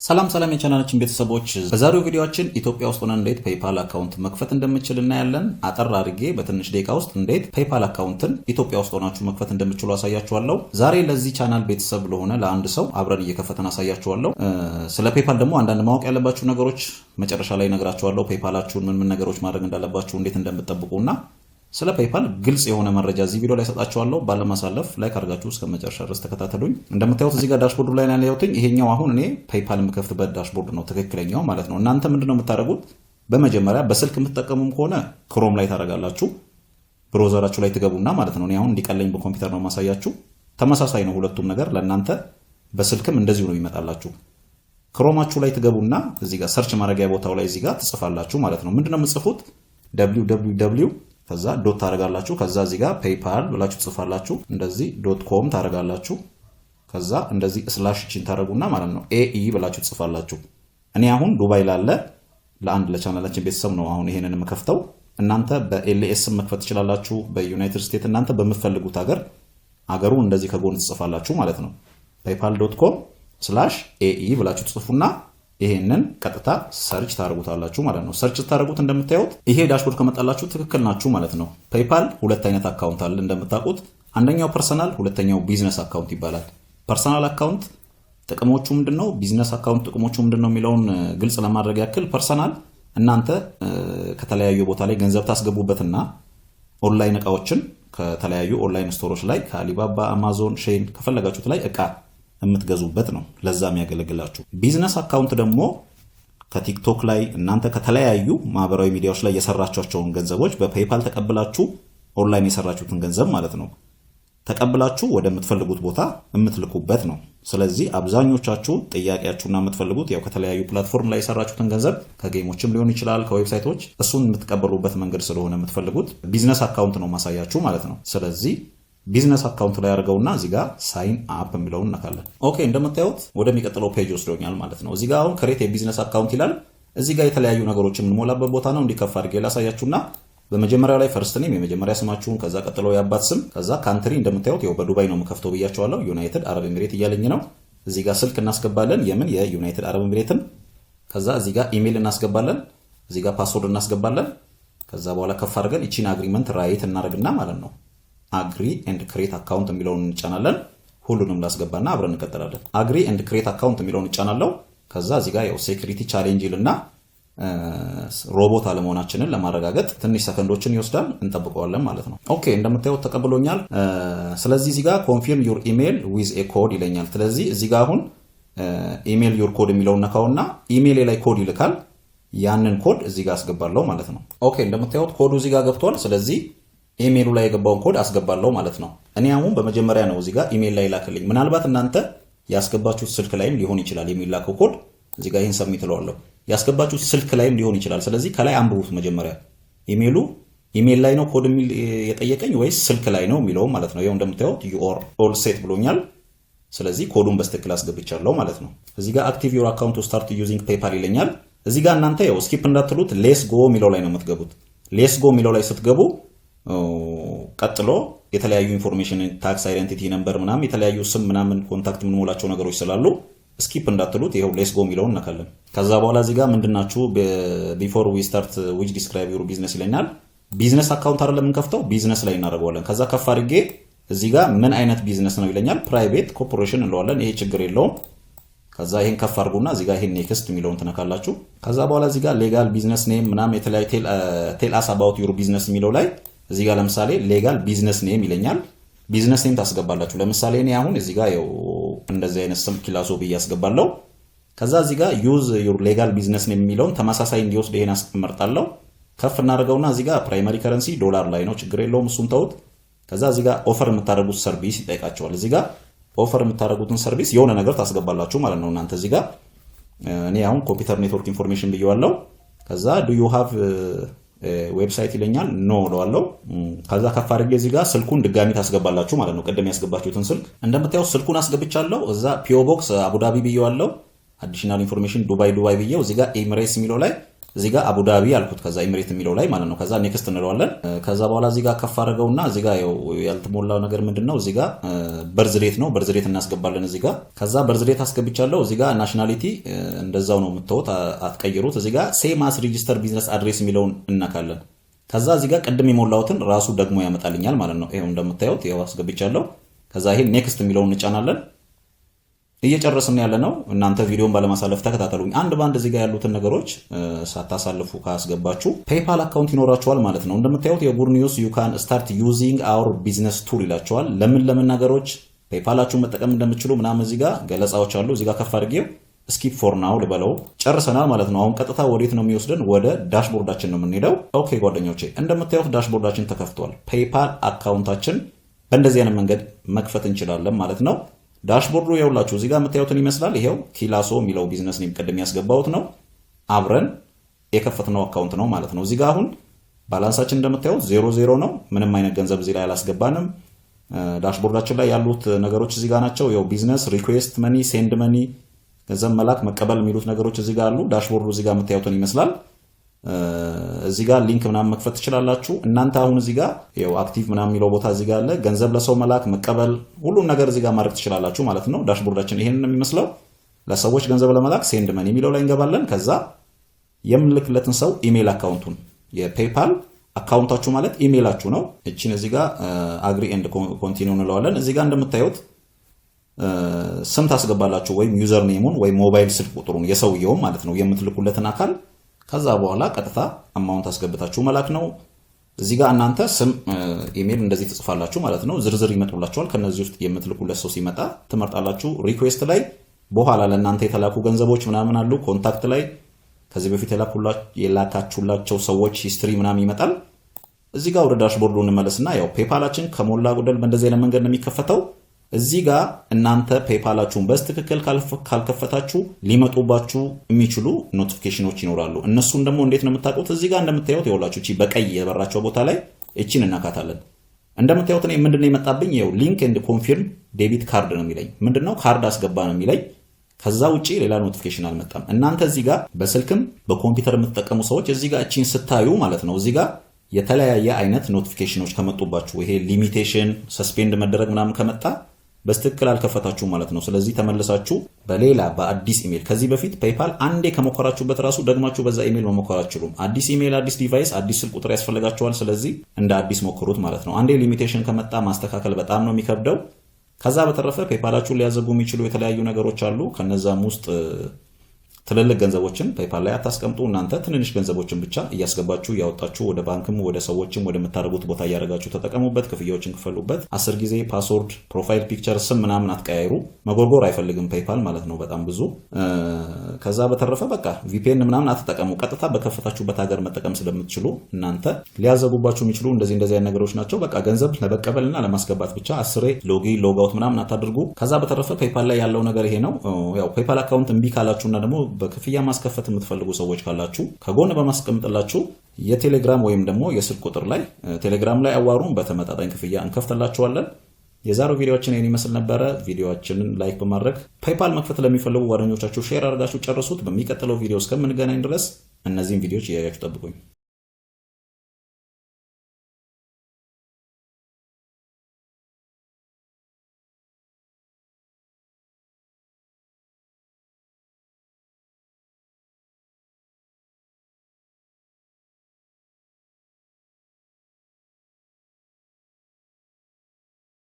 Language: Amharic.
ሰላም የቻናላችን ቤተሰቦች በዛሬው ቪዲዮአችን ኢትዮጵያ ውስጥ ሆነን እንዴት ፔይፓል አካውንት መክፈት እንደምችል እናያለን። አጠር አድርጌ በትንሽ ደቂቃ ውስጥ እንዴት ፔይፓል አካውንትን ኢትዮጵያ ውስጥ ሆናችሁ መክፈት እንደምትችሉ አሳያችኋለሁ። ዛሬ ለዚህ ቻናል ቤተሰብ ለሆነ ለአንድ ሰው አብረን እየከፈተን አሳያችኋለሁ። ስለ ፔይፓል ደግሞ አንዳንድ ማወቅ ያለባችሁ ነገሮች መጨረሻ ላይ እነግራችኋለሁ። ፔይፓላችሁን ምን ነገሮች ማድረግ እንዳለባችሁ፣ እንዴት እንደምትጠብቁና ስለ ፔይፓል ግልጽ የሆነ መረጃ እዚህ ቪዲዮ ላይ ሰጣችኋለሁ። ባለማሳለፍ ላይክ አድርጋችሁ እስከ መጨረሻ ድረስ ተከታተሉኝ። እንደምታዩት እዚህ ጋር ዳሽቦርዱ ላይ ነው ያለሁት። ይሄኛው አሁን እኔ ፔይፓል የምከፍትበት ዳሽቦርድ ነው፣ ትክክለኛው ማለት ነው። እናንተ ምንድነው የምታደርጉት? በመጀመሪያ በስልክ የምትጠቀሙም ከሆነ ክሮም ላይ ታደርጋላችሁ፣ ብሮዘራችሁ ላይ ትገቡና ማለት ነው። እኔ አሁን እንዲቀለኝ በኮምፒውተር ነው ማሳያችሁ። ተመሳሳይ ነው ሁለቱም ነገር ለእናንተ በስልክም እንደዚሁ ነው ይመጣላችሁ። ክሮማችሁ ላይ ትገቡና እዚህ ጋር ሰርች ማድረጊያ ቦታው ላይ እዚህ ጋር ትጽፋላችሁ ማለት ነው። ምንድነው የምትጽፉት? www ከዛ ዶት ታረጋላችሁ። ከዛ እዚህ ጋር ፔይፓል ብላችሁ ትጽፋላችሁ። እንደዚህ .com ታረጋላችሁ። ከዛ እንደዚህ ስላሽ ቺን ታረጉና ማለት ነው ኤኢ ብላችሁ ትጽፋላችሁ። እኔ አሁን ዱባይ ላለ ለአንድ ለቻናላችን ቤተሰብ ነው አሁን ይሄንን የምከፍተው። እናንተ በኤልኤስ መክፈት ትችላላችሁ፣ በዩናይትድ ስቴትስ እናንተ በምትፈልጉት አገሩ እንደዚህ ከጎን ትጽፋላችሁ ማለት ነው። paypal.com/ae ብላችሁ ትጽፉና ይሄንን ቀጥታ ሰርች ታረጉታላችሁ ማለት ነው። ሰርች ታረጉት እንደምታዩት ይሄ ዳሽቦርድ ከመጣላችሁ ትክክል ናችሁ ማለት ነው። ፔይፓል ሁለት አይነት አካውንት አለ እንደምታውቁት። አንደኛው ፐርሰናል፣ ሁለተኛው ቢዝነስ አካውንት ይባላል። ፐርሰናል አካውንት ጥቅሞቹ ምንድነው፣ ቢዝነስ አካውንት ጥቅሞቹ ምንድነው የሚለውን ግልጽ ለማድረግ ያክል ፐርሰናል እናንተ ከተለያዩ ቦታ ላይ ገንዘብ ታስገቡበትና ኦንላይን እቃዎችን ከተለያዩ ኦንላይን ስቶሮች ላይ ከአሊባባ፣ አማዞን፣ ሼን ከፈለጋችሁት ላይ እቃ የምትገዙበት ነው። ለዛም ያገለግላችሁ። ቢዝነስ አካውንት ደግሞ ከቲክቶክ ላይ እናንተ ከተለያዩ ማህበራዊ ሚዲያዎች ላይ የሰራቻቸውን ገንዘቦች በፔይፓል ተቀብላችሁ ኦንላይን የሰራችሁትን ገንዘብ ማለት ነው ተቀብላችሁ ወደምትፈልጉት ቦታ የምትልኩበት ነው። ስለዚህ አብዛኞቻችሁ ጥያቄያችሁና የምትፈልጉት ያው ከተለያዩ ፕላትፎርም ላይ የሰራችሁትን ገንዘብ ከጌሞችም ሊሆን ይችላል ከዌብሳይቶች እሱን የምትቀበሉበት መንገድ ስለሆነ የምትፈልጉት ቢዝነስ አካውንት ነው ማሳያችሁ ማለት ነው። ስለዚህ ቢዝነስ አካውንት ላይ አድርገውና እዚህ ጋር ሳይን አፕ የሚለውን እናካለን። ኦኬ እንደምታዩት ወደሚቀጥለው ፔጅ ወስዶኛል ማለት ነው። እዚህ ጋር አሁን ክሬት የቢዝነስ አካውንት ይላል። እዚህ ጋር የተለያዩ ነገሮችን የምንሞላበት ቦታ ነው። እንዲከፍ አድርጌ ላሳያችሁና በመጀመሪያው ላይ ፈርስት ኔም የመጀመሪያ ስማችሁን፣ ከዛ ቀጥሎ የአባት ስም፣ ከዛ ካንትሪ እንደምታዩት ያው በዱባይ ነው የምከፍተው ብያቸዋለሁ። ዩናይትድ አረብ ኤሚሬት እያለኝ ነው። እዚህ ጋር ስልክ እናስገባለን፣ የምን የዩናይትድ አረብ ኤሚሬትን። ከዛ እዚህ ጋር ኢሜል እናስገባለን፣ እዚህ ጋር ፓስወርድ እናስገባለን። ከዛ በኋላ ከፍ አድርገን እቺን አግሪመንት ራይት እናደርግና ማለት ነው አግሪ ኤንድ ክሬት አካውንት የሚለውን እንጫናለን። ሁሉንም ላስገባና አብረን እንቀጥላለን። አግሪ ኤንድ ክሬት አካውንት የሚለውን እንጫናለው። ከዛ እዚህ ጋር ያው ሴኩሪቲ ቻሌንጅ ይልና ሮቦት አለመሆናችንን ለማረጋገጥ ትንሽ ሰከንዶችን ይወስዳል፣ እንጠብቀዋለን ማለት ነው። ኦኬ እንደምታዩት ተቀብሎኛል። ስለዚህ እዚህ ጋር ኮንፊርም ዩር ኢሜል ዊዝ ኤ ኮድ ይለኛል። ስለዚህ እዚህ ጋር አሁን ኢሜል ዩር ኮድ የሚለውን ነካውና ኢሜል ላይ ኮድ ይልካል። ያንን ኮድ እዚህ ጋር አስገባለሁ ማለት ነው። ኦኬ እንደምታዩት ኮዱ እዚህ ጋር ገብቷል። ስለዚህ ኢሜሉ ላይ የገባውን ኮድ አስገባለሁ ማለት ነው። እኔ አሁን በመጀመሪያ ነው እዚህ ጋር ኢሜል ላይ ላክልኝ። ምናልባት እናንተ ያስገባችሁት ስልክ ላይም ሊሆን ይችላል የሚላከው ኮድ። እዚህ ጋር ይሄን ሰብሚት እለዋለሁ። ያስገባችሁት ስልክ ላይም ሊሆን ይችላል። ስለዚህ ከላይ አንብቡት መጀመሪያ ኢሜሉ ኢሜል ላይ ነው ኮድ የሚል የጠየቀኝ ወይስ ስልክ ላይ ነው የሚለው ማለት ነው። ይሄው እንደምታዩት ዩ አር ኦል ሴት ብሎኛል። ስለዚህ ኮዱን በስትክክል አስገብቻለሁ ማለት ነው። እዚህ ጋር አክቲቭ ዩር አካውንት ቱ ስታርት ዩዚንግ ፔይፓል ይለኛል። እዚህ ጋር እናንተ ያው ስኪፕ እንዳትሉት ሌስ ጎ የሚለው ላይ ነው የምትገቡት። ሌስ ጎ የሚለው ላይ ስትገቡ ቀጥሎ የተለያዩ ኢንፎርሜሽን ታክስ አይደንቲቲ ነምበር ምናምን የተለያዩ ስም ምናምን ኮንታክት የምንሞላቸው ነገሮች ስላሉ ስኪፕ እንዳትሉት ይሄው ሌስ ጎ የሚለውን ነካለን። ከዛ በኋላ እዚህ ጋር ምንድናችሁ ቢፎር ዊ ስታርት ዊች ዲስክራይብ ዩር ቢዝነስ ይለኛል። ቢዝነስ አካውንት አይደለም የምንከፍተው ቢዝነስ ላይ እናደርገዋለን። ከዛ ከፍ አድርጌ እዚህ ጋር ምን አይነት ቢዝነስ ነው ይለኛል። ፕራይቬት ኮርፖሬሽን እንለዋለን። ይሄ ችግር የለውም። ከዛ ይሄን ከፍ አድርጉና እዚህ ጋር ይሄን ኔክስት የሚለውን ትነካላችሁ። ከዛ በኋላ እዚህ ጋር ሌጋል ቢዝነስ ኔም ምናምን የተለያዩ ቴል አስ አባውት ዩር ቢዝነስ የሚለው ላይ እዚህ ጋር ለምሳሌ ሌጋል ቢዝነስ ኔም ይለኛል። ቢዝነስ ኔም ታስገባላችሁ። ለምሳሌ እኔ አሁን እዚህ ጋር ያው እንደዚህ አይነት ስም ኪላሶ ብዬ አስገባለሁ። ከዛ እዚህ ጋር ዩዝ ዩር ሌጋል ቢዝነስ ኔም የሚለውን ተመሳሳይ እንዲወስድ ይሄን አስቀምጣለሁ። ከፍ እናደርገውና እዚህ ጋር ፕራይመሪ ከረንሲ ዶላር ላይ ነው፣ ችግር የለውም እሱን ተውት። ከዛ እዚህ ጋር ኦፈር የምታደርጉት ሰርቪስ ይጠይቃቸዋል። እዚህ ጋር ኦፈር የምታደርጉትን ሰርቪስ የሆነ ነገር ታስገባላችሁ ማለት ነው እናንተ እዚህ ጋር። እኔ አሁን ኮምፒውተር ኔትወርክ ኢንፎርሜሽን ብየዋለሁ። ከዛ ዱ ዩ ሃቭ ዌብሳይት ይለኛል። ኖ እለዋለሁ። ከዛ ከፍ አድርጌ እዚህ ጋር ስልኩን ድጋሚ ታስገባላችሁ ማለት ነው። ቀደም ያስገባችሁትን ስልክ እንደምታዩት ስልኩን አስገብቻለሁ። እዛ ፒኦ ቦክስ አቡዳቢ ብየዋለሁ። አዲሽናል ኢንፎርሜሽን ዱባይ ብየው እዚህ ጋር ኤሚሬትስ የሚለው ላይ እዚህ ጋር አቡዳቢ አልኩት፣ ከዛ ኤሚሬት የሚለው ላይ ማለት ነው። ከዛ ኔክስት እንለዋለን። ከዛ በኋላ እዚህ ጋር ከፍ አድርገውና እዚህ ጋር ያልተሞላው ነገር ምንድነው? እዚህ ጋር በርዝዴት ነው። በርዝዴት እናስገባለን እዚህ ጋር። ከዛ በርዝዴት አስገብቻለሁ። እዚህ ጋር ናሽናሊቲ እንደዛው ነው የምትተውት፣ አትቀይሩት። እዚህ ጋር ሴም አስ ሬጂስተር ቢዝነስ አድሬስ የሚለውን እናካለን። ከዛ እዚህ ጋር ቅድም የሞላሁትን ራሱ ደግሞ ያመጣልኛል ማለት ነው። ይሄው እንደምታዩት ይሄው አስገብቻለሁ። ከዛ ይሄ ኔክስት የሚለውን እንጫናለን። እየጨረስን ያለ ነው። እናንተ ቪዲዮን ባለማሳለፍ ተከታተሉኝ። አንድ ባንድ እዚህ ጋር ያሉትን ነገሮች ሳታሳልፉ ካስገባችሁ ፔይፓል አካውንት ይኖራችኋል ማለት ነው። እንደምታዩት የጉድ ኒውስ ዩ ካን ስታርት ዩዚንግ አወር ቢዝነስ ቱል ይላችኋል። ለምን ነገሮች ፔይፓላችሁን መጠቀም እንደምትችሉ ምናምን እዚህ ጋር ገለጻዎች አሉ። እዚህ ጋር ከፍ አድርጌው ስኪፕ ፎር ናው ልበለው። ጨርሰናል ማለት ነው። አሁን ቀጥታ ወዴት ነው የሚወስደን? ወደ ዳሽቦርዳችን ነው የምንሄደው። ኦኬ ጓደኞቼ፣ እንደምታዩት ዳሽቦርዳችን ተከፍቷል። ፔይፓል አካውንታችን በእንደዚህ አይነት መንገድ መክፈት እንችላለን ማለት ነው። ዳሽቦርዱ የውላችሁ እዚህ ጋር የምታዩትን ይመስላል። ይሄው ኪላሶ የሚለው ቢዝነስ ኔም ቅድም ያስገባሁት ነው። አብረን የከፈትነው አካውንት ነው ማለት ነው። እዚህ ጋር አሁን ባላንሳችን እንደምታዩት 00 ነው። ምንም አይነት ገንዘብ እዚህ ላይ አላስገባንም። ዳሽቦርዳችን ላይ ያሉት ነገሮች እዚህ ጋር ናቸው። ይሄው ቢዝነስ ሪኩዌስት መኒ፣ ሴንድ መኒ፣ ገንዘብ መላክ መቀበል የሚሉት ነገሮች እዚህ ጋር አሉ። ዳሽቦርዱ እዚህ ጋር የምታዩትን ይመስላል። እዚህ ጋር ሊንክ ምናምን መክፈት ትችላላችሁ እናንተ። አሁን እዚህ ጋር ይኸው አክቲቭ ምናምን የሚለው ቦታ እዚህ ጋር አለ። ገንዘብ ለሰው መላክ መቀበል፣ ሁሉም ነገር እዚህ ጋር ማድረግ ትችላላችሁ ማለት ነው። ዳሽቦርዳችን ይሄንን ነው የሚመስለው። ለሰዎች ገንዘብ ለመላክ ሴንድ መኒ የሚለው ላይ እንገባለን። ከዛ የምንልክለትን ሰው ኢሜል አካውንቱን፣ የፔይፓል አካውንታችሁ ማለት ኢሜላችሁ ነው። እቺን እዚህ ጋር አግሪ ኤንድ ኮንቲኒው እንለዋለን። እዚህ ጋር እንደምታዩት ስም ታስገባላችሁ፣ ወይም ዩዘር ኔሙን ወይም ሞባይል ስልክ ቁጥሩን የሰውየውን ማለት ነው የምትልኩለትን አካል። ከዛ በኋላ ቀጥታ አማውንት አስገብታችሁ መላክ ነው። እዚህ ጋር እናንተ ስም፣ ኢሜል እንደዚህ ትጽፋላችሁ ማለት ነው። ዝርዝር ይመጡላችኋል። ከነዚህ ውስጥ የምትልኩለት ሰው ሲመጣ ትመርጣላችሁ። ሪኩዌስት ላይ በኋላ ለእናንተ የተላኩ ገንዘቦች ምናምን አሉ። ኮንታክት ላይ ከዚህ በፊት የላካችሁላቸው ሰዎች ሂስትሪ ምናምን ይመጣል። እዚህ ጋር ወደ ዳሽቦርዱ እንመለስና ያው ፔይፓላችን ከሞላ ጎደል በእንደዚህ አይነት መንገድ ነው የሚከፈተው። እዚህ ጋር እናንተ ፔይፓላችሁን በስትክክል ካልከፈታችሁ ሊመጡባችሁ የሚችሉ ኖቲፊኬሽኖች ይኖራሉ። እነሱን ደግሞ እንዴት ነው የምታውቁት? እዚህ ጋር እንደምታዩት ይኸውላችሁ እቺ በቀይ የበራቸው ቦታ ላይ እቺን እናካታለን። እንደምታዩት እኔ ምንድነው የመጣብኝ? ይኸው ሊንክ ኤንድ ኮንፊርም ዴቢት ካርድ ነው የሚለኝ። ምንድነው ካርድ አስገባ ነው የሚለኝ። ከዛ ውጪ ሌላ ኖቲፊኬሽን አልመጣም። እናንተ እዚህ ጋር በስልክም በኮምፒውተር የምትጠቀሙ ሰዎች እዚህ ጋር እቺን ስታዩ ማለት ነው እዚህ ጋር የተለያየ አይነት ኖቲፊኬሽኖች ከመጡባችሁ ይሄ ሊሚቴሽን ሰስፔንድ መደረግ ምናምን ከመጣ በስትክክል አልከፈታችሁም ማለት ነው። ስለዚህ ተመልሳችሁ በሌላ በአዲስ ኢሜል፣ ከዚህ በፊት ፔይፓል አንዴ ከሞከራችሁበት ራሱ ደግማችሁ በዛ ኢሜል መሞከር አትችሉም። አዲስ ኢሜል፣ አዲስ ዲቫይስ፣ አዲስ ስልክ ቁጥር ያስፈልጋችኋል። ስለዚህ እንደ አዲስ ሞክሩት ማለት ነው። አንዴ ሊሚቴሽን ከመጣ ማስተካከል በጣም ነው የሚከብደው። ከዛ በተረፈ ፔይፓላችሁን ሊያዘጉ የሚችሉ የተለያዩ ነገሮች አሉ። ከነዛም ውስጥ ትልልቅ ገንዘቦችን ፔይፓል ላይ አታስቀምጡ። እናንተ ትንንሽ ገንዘቦችን ብቻ እያስገባችሁ እያወጣችሁ ወደ ባንክም ወደ ሰዎችም ወደምታደርጉት ቦታ እያደረጋችሁ ተጠቀሙበት። ክፍያዎችን ክፈሉበት። 10 ጊዜ ፓስወርድ፣ ፕሮፋይል ፒክቸር፣ ስም ምናምን አትቀያይሩ። መጎርጎር አይፈልግም ፔይፓል ማለት ነው፣ በጣም ብዙ። ከዛ በተረፈ በቃ ቪፒኤን ምናምን አትጠቀሙ። ቀጥታ በከፈታችሁበት ሀገር መጠቀም ስለምትችሉ እናንተ ሊያዘጉባችሁ የሚችሉ እንደዚህ አይነት ነገሮች ናቸው። በቃ ገንዘብ ለመቀበልና ለማስገባት ብቻ 10 ሎጊን ሎጋውት ምናምን አታድርጉ። ከዛ በተረፈ ፔይፓል ላይ ያለው ነገር ይሄ ነው። ያው ፔይፓል አካውንት እምቢ ካላችሁና ደግሞ በክፍያ ማስከፈት የምትፈልጉ ሰዎች ካላችሁ ከጎን በማስቀምጥላችሁ የቴሌግራም ወይም ደግሞ የስልክ ቁጥር ላይ ቴሌግራም ላይ አዋሩን። በተመጣጣኝ ክፍያ እንከፍተላችኋለን። የዛሬው ቪዲዮአችን ይሄን ይመስል ነበረ። ቪዲዮአችንን ላይክ በማድረግ ፔይፓል መክፈት ለሚፈልጉ ጓደኞቻችሁ ሼር አድርጋችሁ ጨርሱት። በሚቀጥለው ቪዲዮ እስከምንገናኝ ድረስ እነዚህን ቪዲዮዎች እያያችሁ ጠብቁኝ።